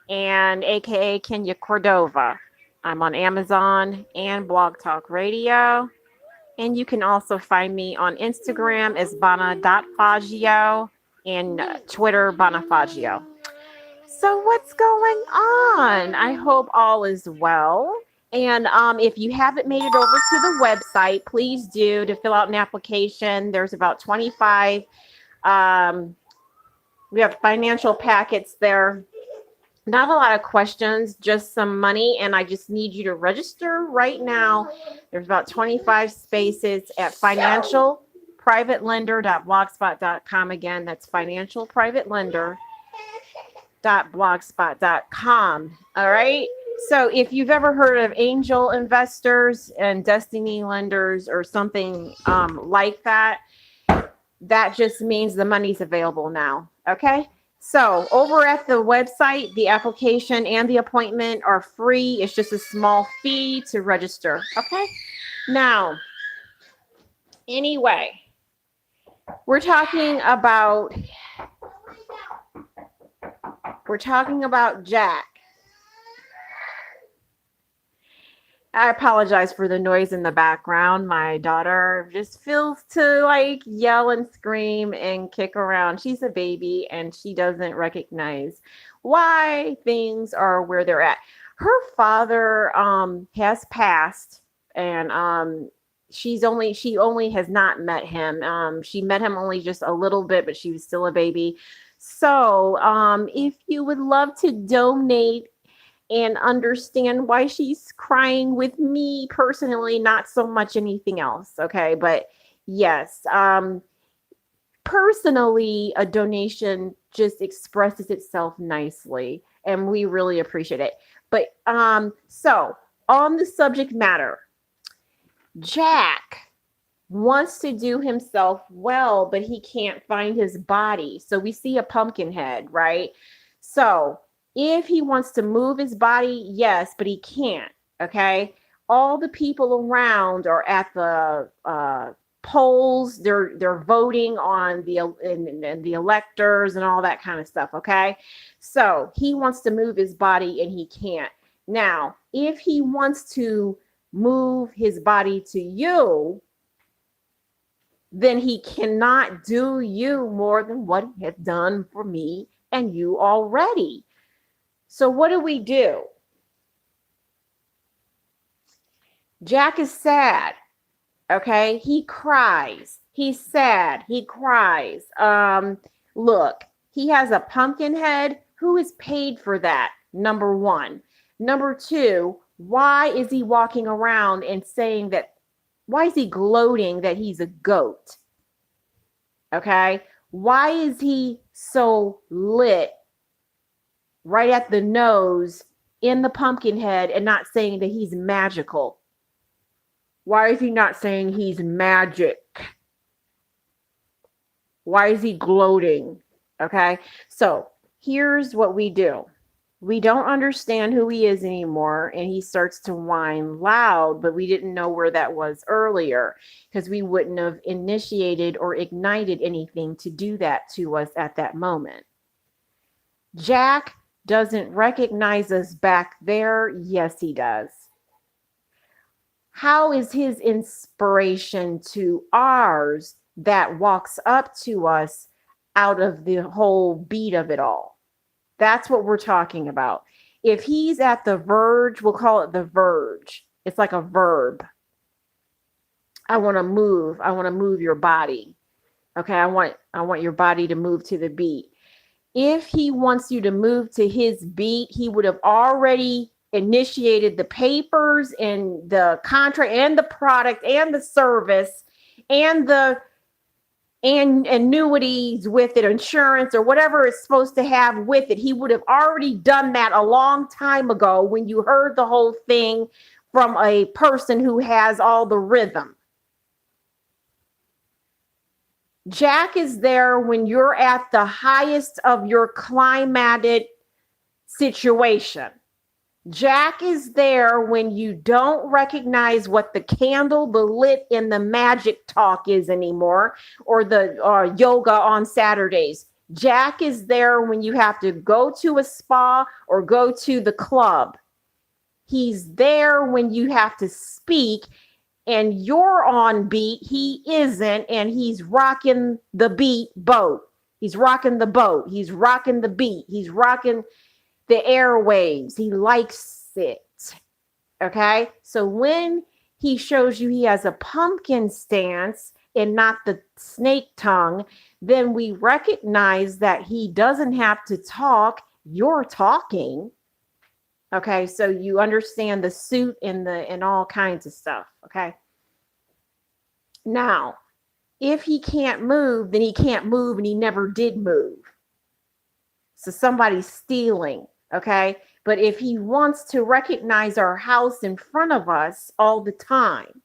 and aka Kenya Cordova. I'm on Amazon and Blog Talk Radio. And you can also find me on Instagram as Bana.Faggio and Twitter Bonafaggio. So what's going on? I hope all is well. And if you haven't made it over to the website, please do to fill out an application. There's about 25. We have financial packets there. Not a lot of questions, just some money. And I just need you to register right now. There's about 25 spaces at financialprivatelender.blogspot.com. Again, that's financialprivatelender.blogspot.com. All right. So if you've ever heard of angel investors and destiny lenders or something like that, that just means the money's available now. Okay. So over at the website, the application and the appointment are free. It's just a small fee to register. Okay. Now, anyway, we're talking about Jack. I apologize for the noise in the background. My daughter just feels to like yell and scream and kick around. She's a baby and she doesn't recognize why things are where they're at. Her father has passed, and she only has not met him. She met him only just a little bit, but she was still a baby. So if you would love to donate and understand why she's crying with me personally, not so much anything else. Okay. But yes, personally, a donation just expresses itself nicely and we really appreciate it. But so on the subject matter, Jack wants to do himself well, but he can't find his body. So we see a pumpkin head, right? So if he wants to move his body, yes, but he can't. Okay. All the people around are at the polls. They're voting on the electors and all that kind of stuff. Okay. So he wants to move his body and he can't. Now, if he wants to move his body to you, then he cannot do you more than what he has done for me and you already. So what do? Jack is sad. Okay. He cries. He's sad. He cries. Look, he has a pumpkin head. Who is paid for that? Number one. Number two, why is he walking around and saying that? Why is he gloating that he's a goat? Okay. Why is he so lit right at the nose in the pumpkin head and not saying that he's magical? Why is he not saying he's magic? Why is he gloating? Okay. So here's what we do. We don't understand who he is anymore, and he starts to whine loud, but we didn't know where that was earlier because we wouldn't have initiated or ignited anything to do that to us at that moment. Jack doesn't recognize us back there. Yes, he does. How is his inspiration to ours that walks up to us out of the whole beat of it all? That's what we're talking about. If he's at the verge, we'll call it the verge. It's like a verb. I want to move. I want to move your body. Okay, I want your body to move to the beat. If he wants you to move to his beat, he would have already initiated the papers and the contract and the product and the service and the and annuities with it, insurance or whatever it's supposed to have with it. He would have already done that a long time ago when you heard the whole thing from a person who has all the rhythm. Jack is there when you're at the highest of your climatic situation. Jack is there when you don't recognize what the candle, the lit, and the magic talk is anymore, or the yoga on Saturdays. Jack is there when you have to go to a spa or go to the club. He's there when you have to speak and you're on beat. He isn't, and he's rocking the beat boat. He's rocking the boat. He's rocking the beat. He's rocking the airwaves. He likes it. Okay. So when he shows you he has a pumpkin stance and not the snake tongue, then we recognize that he doesn't have to talk. You're talking. Okay. So you understand the suit and all kinds of stuff. Okay. Now, if he can't move, then he can't move and he never did move. So somebody's stealing. Okay. But if he wants to recognize our house in front of us all the time,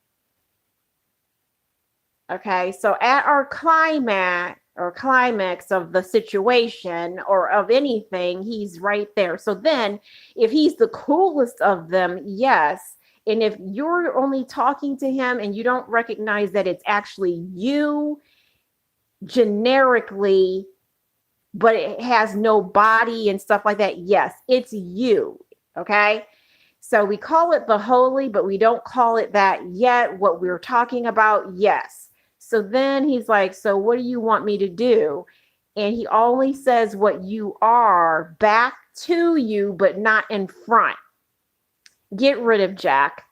okay, so at our climax of the situation or of anything, he's right there. So then if he's the coolest of them, yes. And if you're only talking to him and you don't recognize that it's actually you generically, but it has no body and stuff like that, yes, it's you. Okay. So we call it the holy, but we don't call it that yet. What we're talking about, yes. So then he's like, so what do you want me to do? And he only says what you are back to you, but not in front. Get rid of Jack.